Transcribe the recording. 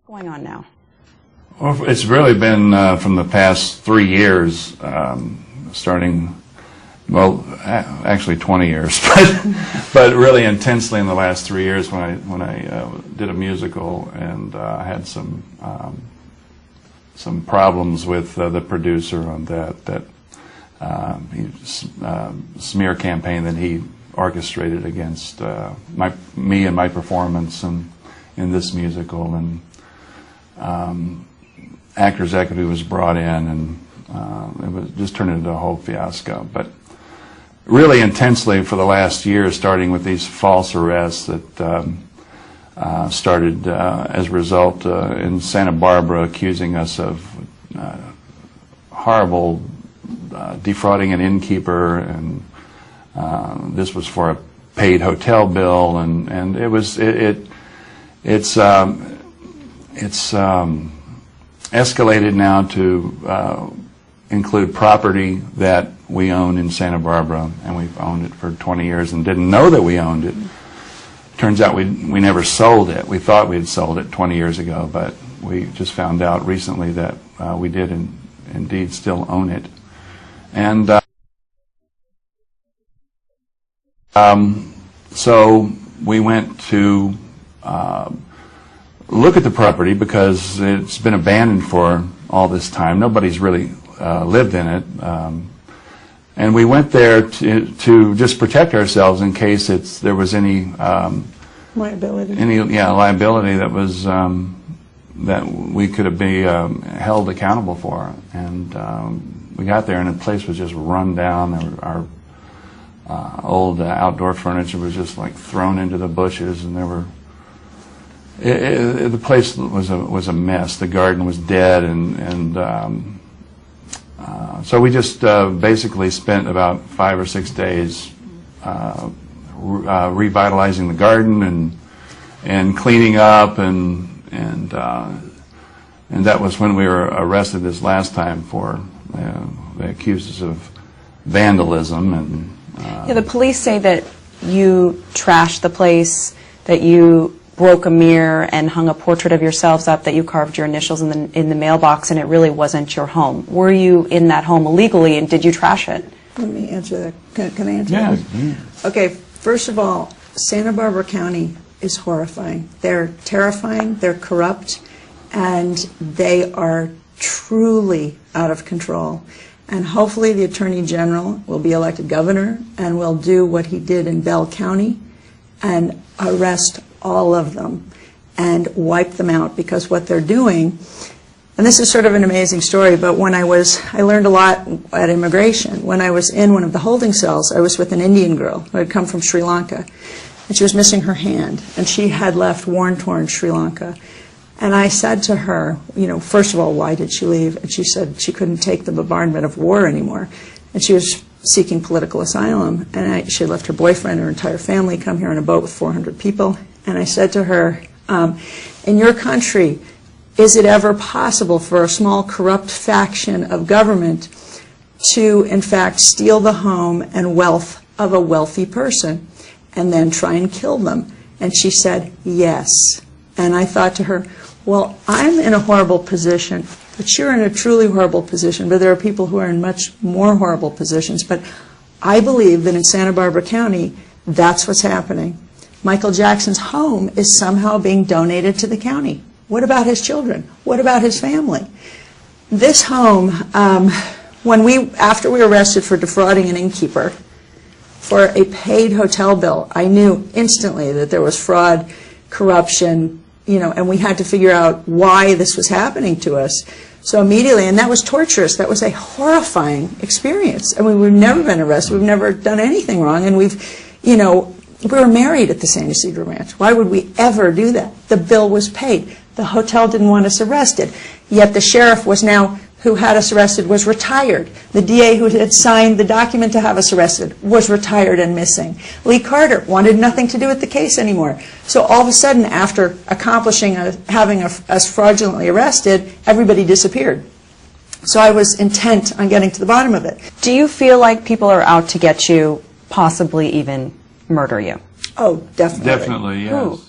going on now? Well, it's really been from the past 3 years, starting, well, actually 20 years, but really intensely in the last 3 years when I did a musical and had some problems with the producer on that smear campaign that he orchestrated against me and my performance in this musical, and Actors Equity was brought in, and it was just turned into a whole fiasco. But really intensely for the last year, starting with these false arrests that started as a result in Santa Barbara, accusing us of horrible defrauding an innkeeper, and this was for a paid hotel bill, and it's escalated now to include property that we own in Santa Barbara, and we've owned it for 20 years and didn't know that we owned it. Turns out we never sold it. We thought we had sold it 20 years ago, but we just found out recently that we did indeed still own it. And so we went to look at the property because it's been abandoned for all this time. Nobody's really lived in it. And we went there to just protect ourselves in case there was any liability. Liability that was that we could be held accountable for. And we got there, and the place was just run down. Our old outdoor furniture was just like thrown into the bushes, and there were. The place was a mess. The garden was dead, and so we just basically spent about 5 or 6 days revitalizing the garden and cleaning up, and that was when we were arrested this last time for they accused us of vandalism. And the police say that you trashed the place, that you broke a mirror and hung a portrait of yourselves up, that you carved your initials in the mailbox, and it really wasn't your home. Were you in that home illegally, and did you trash it? Let me answer that. Can I answer that? Yeah. Okay, first of all, Santa Barbara County is horrifying. They're terrifying, they're corrupt, and they are truly out of control. And hopefully the Attorney General will be elected governor and will do what he did in Bell County and arrest all of them and wipe them out, because what they're doing, and this is sort of an amazing story, but when I learned a lot at immigration. When I was in one of the holding cells, I was with an Indian girl who had come from Sri Lanka, and she was missing her hand, and she had left war-torn Sri Lanka. And I said to her, first of all, why did she leave? And she said she couldn't take the bombardment of war anymore, and she was seeking political asylum, and she had left her boyfriend, her entire family, come here on a boat with 400 people. And I said to her, in your country, is it ever possible for a small corrupt faction of government to, in fact, steal the home and wealth of a wealthy person and then try and kill them? And she said, yes. And I thought to her, well, I'm in a horrible position, but you're in a truly horrible position, but there are people who are in much more horrible positions. But I believe that in Santa Barbara County, that's what's happening. Michael Jackson's home is somehow being donated to the county. What about his children? What about his family? This home, after we were arrested for defrauding an innkeeper for a paid hotel bill, I knew instantly that there was fraud, corruption, and we had to figure out why this was happening to us. So immediately, and that was torturous. That was a horrifying experience. I mean, we've never been arrested. We've never done anything wrong, and we were married at the San Ysidro Ranch. Why would we ever do that? The bill was paid. The hotel didn't want us arrested. Yet the sheriff who had us arrested was retired. The DA who had signed the document to have us arrested was retired and missing. Lee Carter wanted nothing to do with the case anymore. So all of a sudden, after having us fraudulently arrested, everybody disappeared. So I was intent on getting to the bottom of it. Do you feel like people are out to get you, possibly even murder you? Oh, definitely. Definitely, yes. Who?